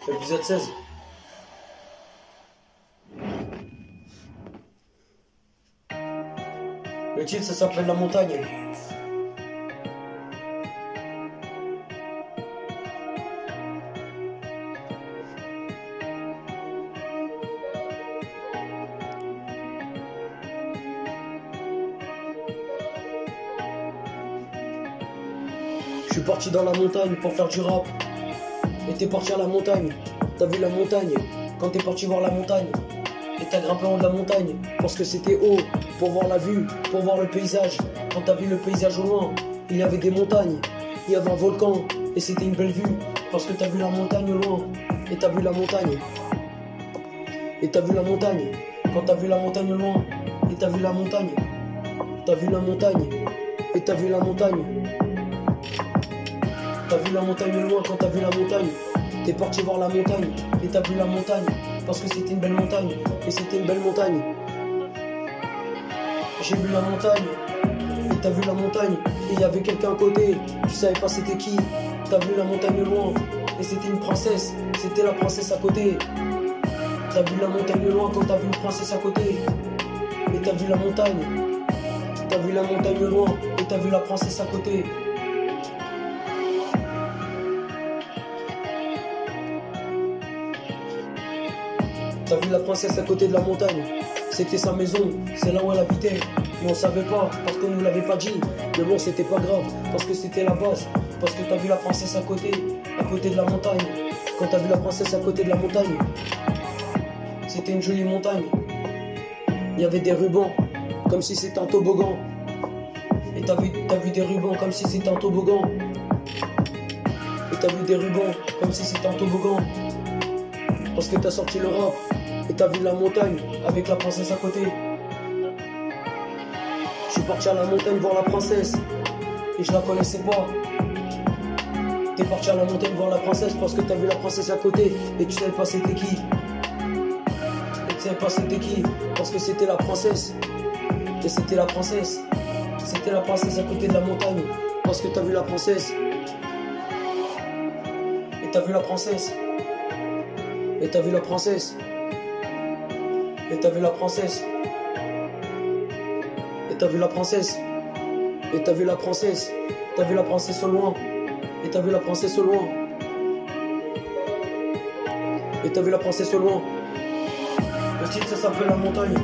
Épisode 16. Le titre, ça s'appelle La Montagne. Je suis parti dans la montagne pour faire du rap. Et t'es parti à la montagne. T'as vu la montagne quand t'es parti voir la montagne. Et t'as grimpé en haut de la montagne parce que c'était haut, pour voir la vue, pour voir le paysage. Quand t'as vu le paysage au loin, il y avait des montagnes, il y avait un volcan, et c'était une belle vue, parce que t'as vu la montagne au loin, et t'as vu la montagne. Et t'as vu la montagne, quand t'as vu la montagne au loin, et t'as vu la montagne. T'as vu la montagne, et t'as vu la montagne. T'as vu la montagne au loin quand t'as vu la montagne. T'es parti voir la montagne, et t'as vu la montagne, parce que c'était une belle montagne, et c'était une belle montagne. J'ai vu la montagne, et t'as vu la montagne, et il y avait quelqu'un à côté, tu savais pas c'était qui. T'as vu la montagne au loin, et c'était une princesse, c'était la princesse à côté. T'as vu la montagne au loin quand t'as vu une princesse à côté, et t'as vu la montagne. T'as vu la montagne au loin, et t'as vu la princesse à côté. T'as vu la princesse à côté de la montagne. C'était sa maison, c'est là où elle habitait. Mais on savait pas, parce qu'on nous l'avait pas dit. Mais bon, c'était pas grave, parce que c'était la base. Parce que t'as vu la princesse à côté de la montagne. Quand t'as vu la princesse à côté de la montagne, c'était une jolie montagne. Il y avait des rubans, comme si c'était un toboggan. Et t'as vu des rubans comme si c'était un toboggan. Et t'as vu des rubans comme si c'était un toboggan. Parce que t'as sorti le rap. Et t'as vu la montagne avec la princesse à côté. Je suis parti à la montagne voir la princesse. Et je la connaissais pas. T'es parti à la montagne voir la princesse parce que t'as vu la princesse à côté. Et tu savais pas c'était qui. Et tu savais pas c'était qui. Parce que c'était la princesse. Et c'était la princesse. C'était la princesse à côté de la montagne. Parce que t'as vu la princesse. Et t'as vu la princesse. Et t'as vu la princesse. Et t'as vu la princesse. Et t'as vu la princesse. Et t'as vu la princesse. T'as vu la princesse au loin. Et t'as vu la princesse au loin. Et t'as vu la princesse au loin. Le titre ça s'appelle La Montagne.